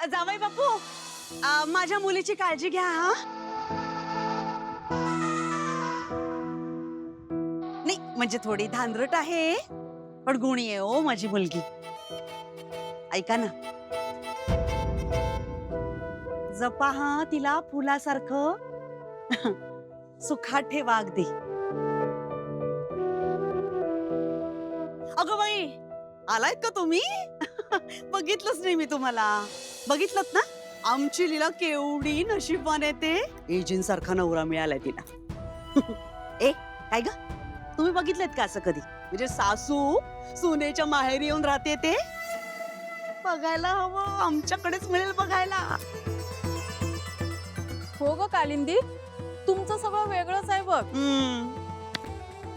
जावई बापू, माझ्या मुलीची काळजी घ्या हा. नाही म्हणजे थोडी धांदरट आहे पण गुणी आहे ओ माझी मुलगी. ऐका ना, जपा हा तिला फुलासारखं. सुखात ठेवा अगदी. अगं बाई, आलायत का तुम्ही? बघितलंच नाही मी तुम्हाला. बघितलंत ना, आमची लीला केवढी नशीबवान आहे ते. एजिन सारखा नवरा मिळालाय तिला. ए काय ग, तुम्ही बघितलेत का असं कधी? म्हणजे सासू सुनेच्या माहेरी येऊन राहते ते बघायला हवं. आमच्याकडेच मिळेल बघायला. हो ग कालिंदी, तुमचं सगळं वेगळंच आहे बघ.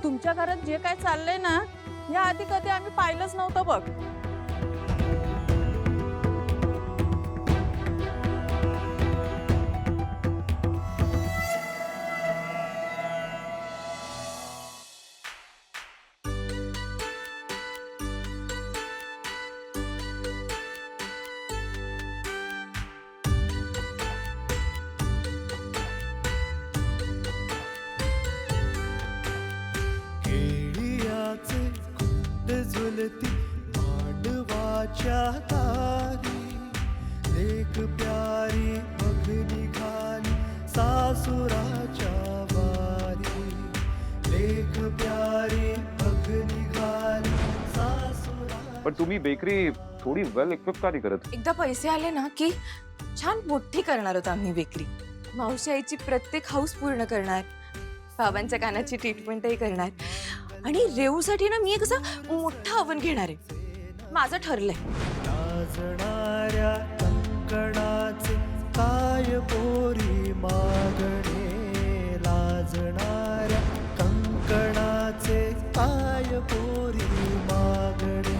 तुमच्या घरात जे काय चाललंय ना, या आधी कधी आम्ही पाहिलंच नव्हतं बघ. केळियाचे खुंट झुलती मांडवाच्या दारी, लेक प्यारी मग निघाली सासुराच्या वारी, लेक प्यारी मग निघाली सासुरा. पण तुम्ही बेकरी थोडी वेल इक्विप का नाही करत? एकदा पैसे आले ना की छान मोठी करणार होतो आम्ही बेकरी. मावशी आईची प्रत्येक हाऊस पूर्ण करणार, बाबांच्या कानाची ट्रीटमेंटही करणार आणि रेऊसाठी ना मी एक असं मोठा ओव्हन घेणार आहे. माझं ठरलंय. लाजणाऱ्या कंकणाचे काय पोरी मागणे, लाजणाऱ्या कंकणाचे काय पोरी मागणे,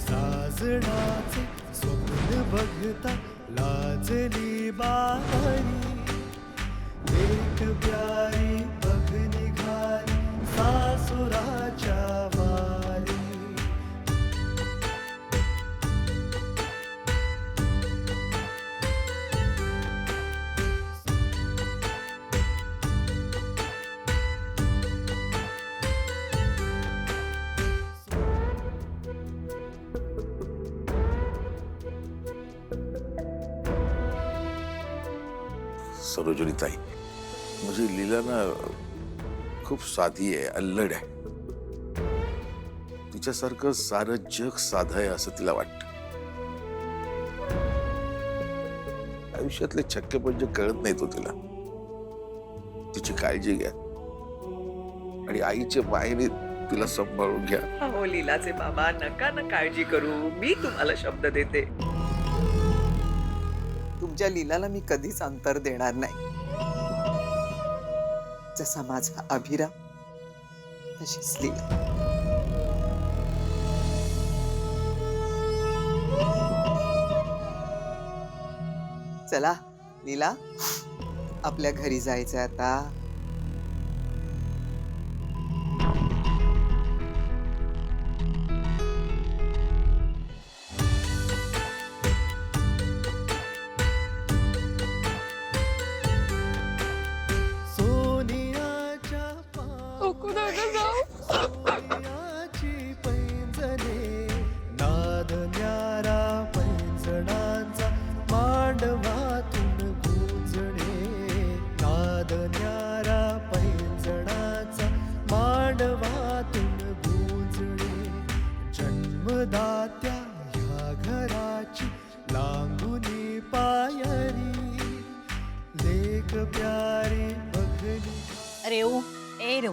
साजणाचे स्वप्न बघता लाजली बारी, लेक प्यारी बघ निघाली सासुराच्या वारी. सरोजनी ताई, म्हणजे लीला ना खूप साधी आहे, अल्लड आहे. तिच्यासारखं सारं जग साधं आहे असं तिला वाटतं. आयुष्यातले छक्के पंजे कळत नाही तो तिला. तिची काळजी घ्या आणि आईच्या मायेने तिला सांभाळून घ्या. अहो लीलाचे बाबा, नका ना काळजी करू, मी तुम्हाला शब्द देते. तुमच्या लीलाला मी कधीच अंतर देणार नाही. जसा माझा अभिराम तशीच लीला. चला लीला, आपल्या घरी जायचंय आता. सोनियाच्या सोनियाची पैंजणे, नाद न्यारा पैंजणांचा मांडवातून गुंजणे, नाद न्यारा पैंजणाचा मांडवातून गुंजणे. जन्मदात्या ह्या घराची लांबुनी पायरी, लेक प्यारी बघली. रेऊ, ए रेऊ,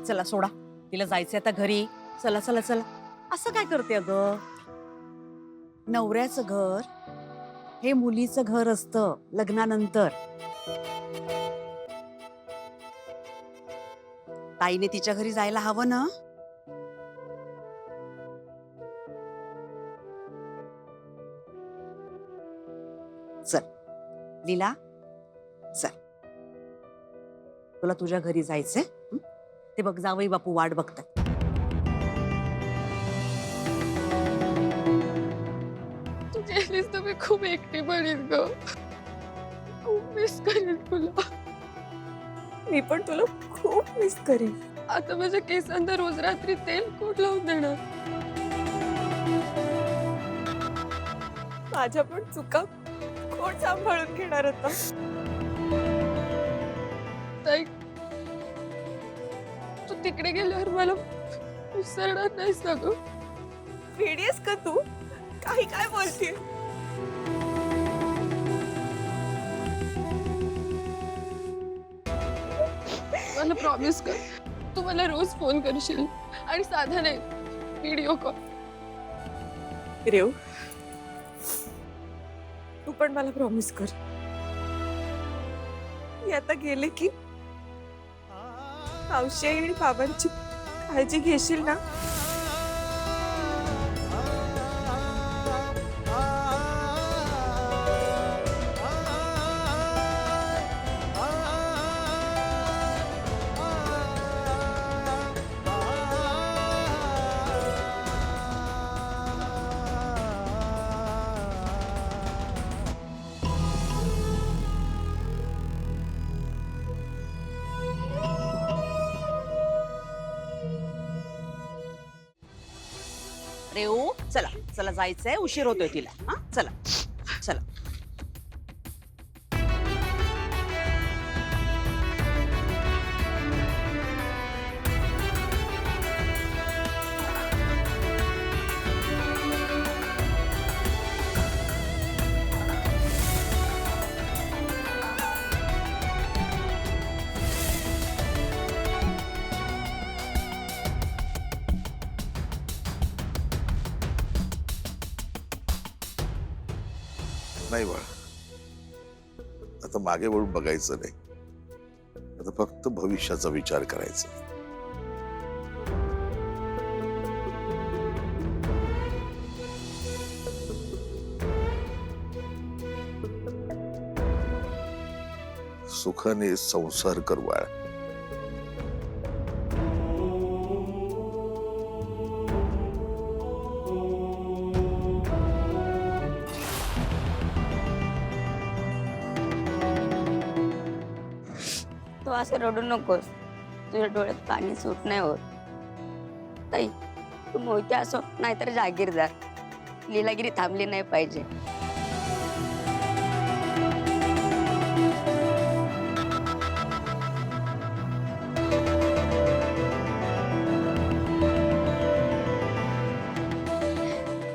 चला सोडा, तिला जायचंय आता घरी. चला चला चला. असं काय करते अगं? नवऱ्याचं घर हे मुलीचं घर असतं लग्नानंतर. ताईने तिच्या घरी जायला हवं ना. चल लीला, चल, तुला तुझ्या घरी जायचंय. ते बघ जावई बापू वाट बघतात. तुझे गेलीस तर मी खूप एकटी पडेल ग. खूप मिस करेन तुला. मी पण तुला खूप मिस करेन. आता माझ्या केसांना रोज रात्री तेल कोण लावून देणार? माझ्या पण चुका कोण सांभाळून घेणार होता? ताई, तू तिकडे गेल्यावर मला विसरणार नाही सगळं. वेडीस का तू? काही काय बोलते? मला प्रॉमिस कर, तू मला रोज फोन करशील आणि साधा नाही व्हिडिओ कॉल. रेव, तू पण मला प्रॉमिस कर. मी आता गेले की मावशी आणि बाबांची काळजी घेशील ना? रेऊ, चला चला जायचंय, उशीर होतोय तिला. हा चला चला. नाही बाळा, आता मागे वळून बघायचं नाही. आता फक्त भविष्याचा विचार करायचा. सुखाने संसार कर बाळा. तू असं रडू नकोस. तुझ्या डोळ्यात पाणी सूट नाही होत. ताई, तू मोहिते असो नाहीतर जागीरदार, लीलागिरी थांबली नाही पाहिजे.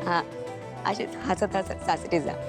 हा, अशीच हसत हसत सासरी जा.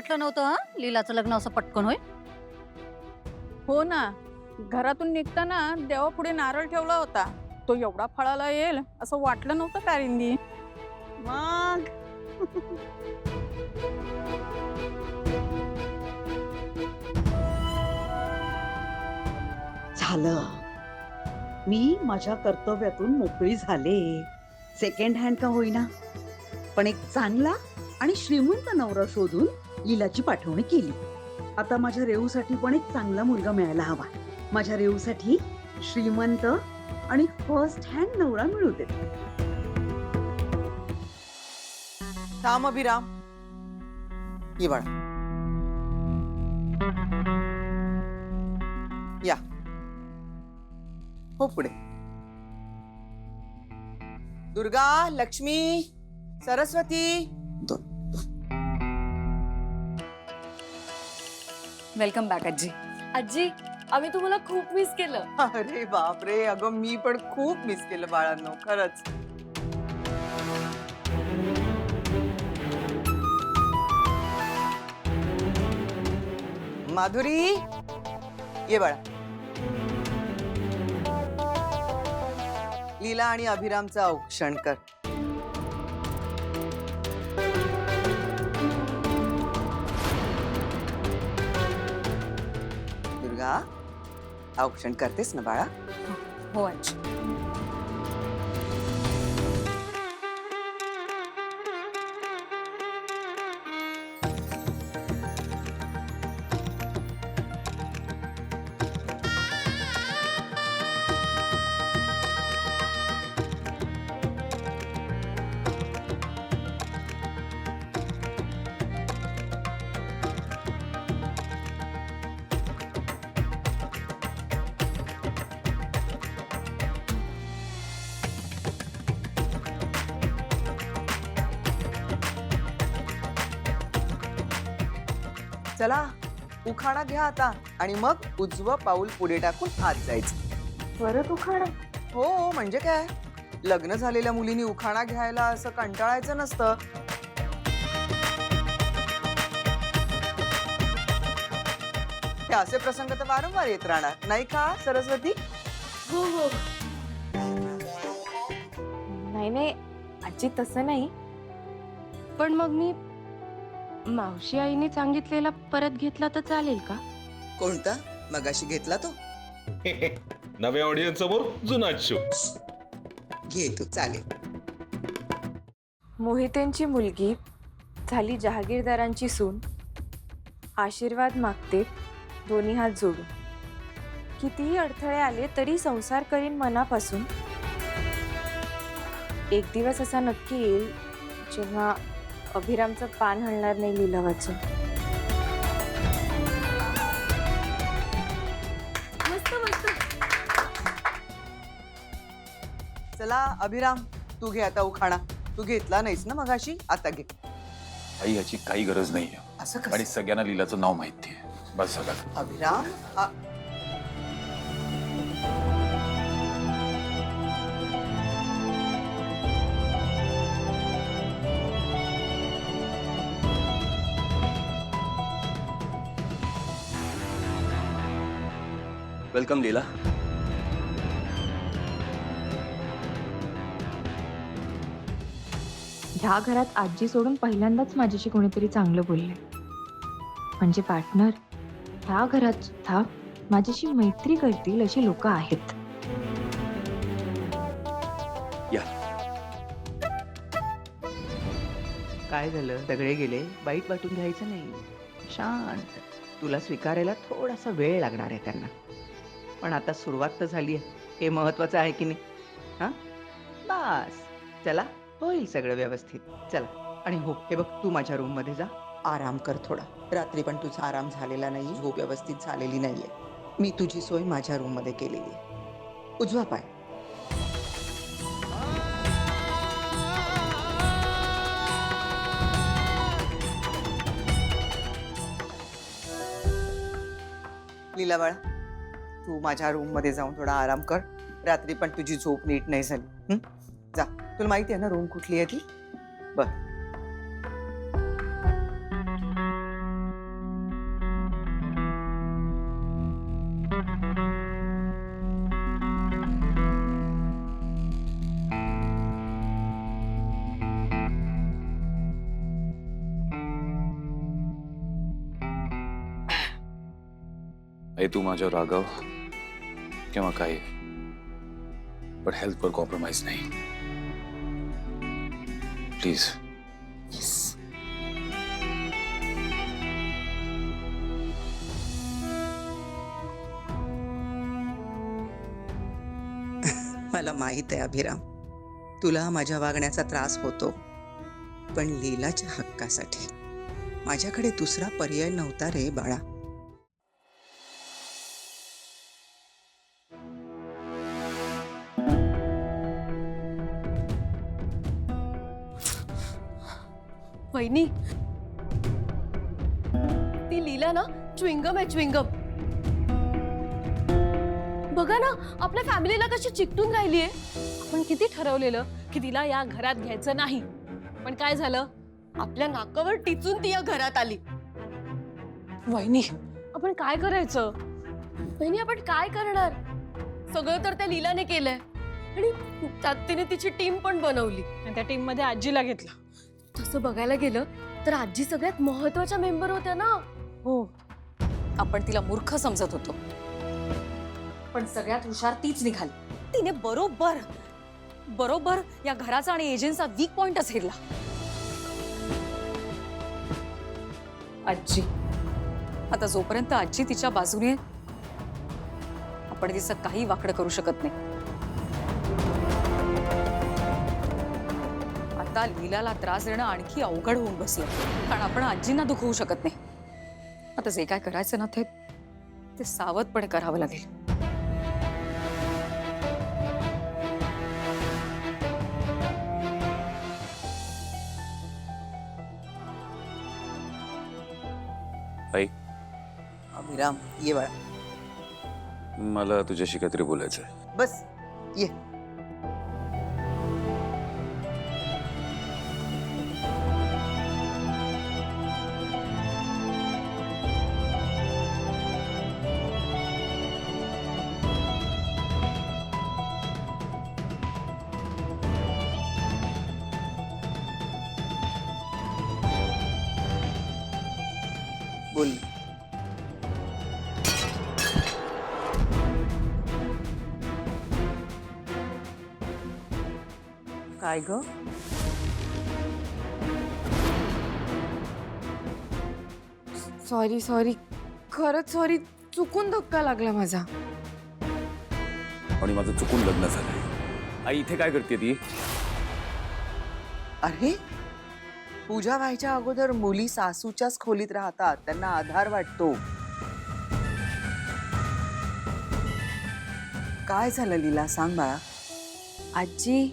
वाटलं नव्हतं हं? लीलाचं लग्न असं पटकन होईल. हो ना, घरातून निघताना देवापुढे नारळ ठेवला होता. तो एवढा फळाला येईल असं वाटलं नव्हतं कारिंदी. मग झालं, मी माझ्या कर्तव्यातून मोकळी झाले. सेकंड हँड का होईना, पण एक चांगला आणि श्रीमंत नवरा शोधून लीलाची पाठवणी केली. आता माझ्या रेऊसाठी पण एक चांगला मुलगा मिळायला हवा. माझ्या रेऊसाठी श्रीमंत आणि फर्स्ट हँड नवरा मिळू दे. थांब अभिराम, ये बाळा, या हो पुढे. दुर्गा, लक्ष्मी, सरस्वती. वेलकम बॅक आजी. आजी, आम्ही तुम्हाला खूप मिस केलं. अरे बापरे, अगं मी पण खूप मिस केलं बाळांनो, खरंच. माधुरी, ये बाळा. लीला आणि अभिरामचं औक्षण कर. दुर्गा, औक्षण करतेस ना बाळा? हो आजी. चला, उखाणा घ्या आता आणि मग उजवं पाऊल पुढे टाकून आत जायचं. परत उखाणा? हो, म्हणजे काय, लग्न झालेल्या मुलींनी उखाणा घ्यायला असं कंटाळायचं नसतं. हे असे प्रसंग तर वारंवार येत राहणार, नाही का सरस्वती? हो हो. नाही आजी, तसं नाही. पण मग मी मावशी आईने सांगितलेला परत घेतला तर चालेल का? कोणता? मगाशी घेतला तो? नव्या ऑडियन्स समोर जुना शो. घे तू, चालेल. मोहितेंची मुलगी झाली जहागीरदारांची सून. आशीर्वाद मागते दोन्ही हात जोडून. कितीही अडथळे आले तरी संसार करीन मनापासून. एक दिवस असा नक्की येईल जेव्हा अभिरामचं पान हलणार नाही लिलावाचं. मस्त मस्त. चला अभिराम, तू घे आता उखाणा. तू घेतला नाहीस ना मगाशी, आता घे. आई याची काही गरज नाहीये असं आणि कसं? सगळ्यांना लीलाचं नाव माहितीये. बस झालं. अभिराम, वेलकम लीला. ह्या घरात आजी सोडून पहिल्यांदाच माझ्याशी कोणीतरी चांगलं बोलले. म्हणजे पार्टनर. ह्या घरात सुद्धा माझ्याशी मैत्री करतील अशी लोक आहेत. या. काय झालं? सगळे गेले, बाईट वाटून घ्यायचं नाही. शांत. तुला स्वीकारायला थोडासा वेळ लागणार आहे त्यांना, पण आता सुरुवात तर झाली आहे, हे महत्वाचं आहे की नाही? हा, बस. चला, होईल सगळं व्यवस्थित. चला. आणि हो, हे बघ, तू माझ्या रूम मध्ये जा, आराम कर थोडा. रात्री पण तुझा आराम झालेला नाही, झोप व्यवस्थित झालेली नाहीये. मी तुझी सोय माझ्या रूम मध्ये केलेली आहे. उजवा पाय. लीला बाळा, तू माझ्या रूम मध्ये जाऊन थोडा आराम कर. रात्री पण तुझी झोप नीट नाही झाली. जा. तुला माहिती आहे ना रूम कुठली आहे ती? बर. आई तू माझ्यावर रागाव किंवा काय, पण हेल्थवर कॉम्प्रोमाइज नाही प्लीज. मला माहित आहे अभिराम, तुला माझ्या वागण्याचा त्रास होतो, पण लीलाच्या हक्कासाठी माझ्याकडे दुसरा पर्याय नव्हता रे बाळा. वहिनी, ती लीला ना च्विंगम आहे, च्विंगम. बघा ना आपल्या फॅमिलीला कशी चिकटून राहिली आहे. आपण किती ठरवलेलं की तिला या घरात घ्यायचं नाही, पण काय झालं? आपल्या नाकावर टिचून ती या घरात आली. वहिनी, आपण काय करायचं? वहिनी आपण काय करणार? सगळं तर त्या लीलाने केलंय आणि त्यात तिने तिची टीम पण बनवली आणि त्या टीम मध्ये आजीला घेतलं. तसं बघायला गेलं तर आजी सगळ्यात महत्वाच्या मेंबर होत्या ना. हो, आपण तिला मूर्ख समजत होतो, पण सगळ्यात हुशार तीच निघाली. तिने बरोबर बरोबर या घराचा आणि एजन्सीचा वीक पॉइंटच हेरला. आजी, आता जोपर्यंत आजी तिच्या बाजूने, आपण तिचं काही वाकडं करू शकत नाही. आता लीलाला त्रास देणं आणखी अवघड होऊन बसलं, कारण आपण आजींना दुखवू शकत नाही. आता जे काय करायचं ना ते सावधपणे करावं लागेल. आई अभिराम ये बाळा, मला तुझ्याशी काहीतरी बोलायचं आहे. बस ये. बोल. काय ग? सॉरी सॉरी, खरंच सॉरी, चुकून धक्का लागला माझा. आणि माझं चुकून लग्न झालंय. आई इथे काय करते ती? अरे, पूजा व्हायच्या अगोदर मुली सासूच्याच खोलीत राहतात, त्यांना आधार वाटतो. काय झालं लीला, सांग बाळा. आजी,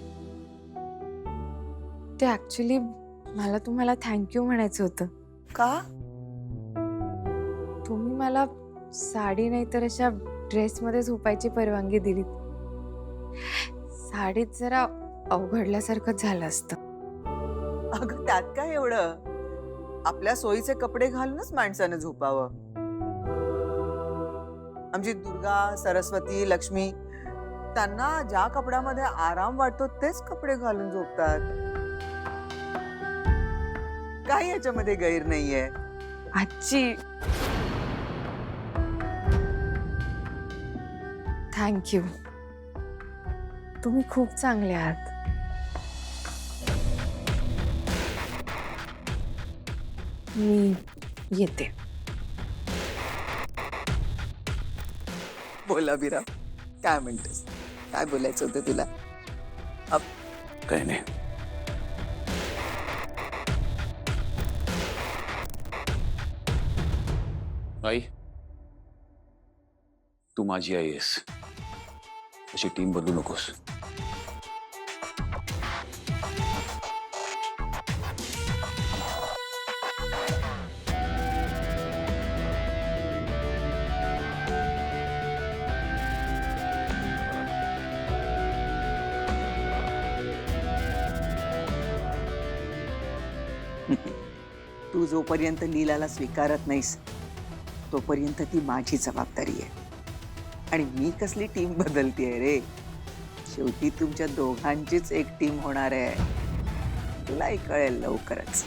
ते ऍक्च्युली मला तुम्हाला थँक्यू म्हणायचं होतं. का? तुम्ही मला साडी नाही तर अशा ड्रेसमध्ये झोपायची परवानगी दिली. साडीत जरा अवघडल्यासारखं झालं असतं. अगं त्यात काय एवढं, आपल्या सोयीचे कपडे घालूनच माणसानं झोपावं. आमची दुर्गा, सरस्वती, लक्ष्मी त्यांना ज्या कपड्यामध्ये आराम वाटतो तेच कपडे घालून झोपतात. काही याच्यामध्ये गैर नाहीये. आजी, थँक्यू. तुम्ही खूप चांगले आहात. मी येते. बोला बिरा, काय म्हणतेस? काय बोलायचं होतं तुला? काही नाही. आई, तू माझी आई आहेस, अशी टीम बदलू नकोस. तू जोपर्यंत लीलाला स्वीकारत नाहीस तोपर्यंत ती माझी जबाबदारी आहे. आणि मी कसली टीम बदलतीये रे, शेवटी तुमच्या दोघांचीच एक टीम होणार आहे. तुलाही कळेल लवकरच.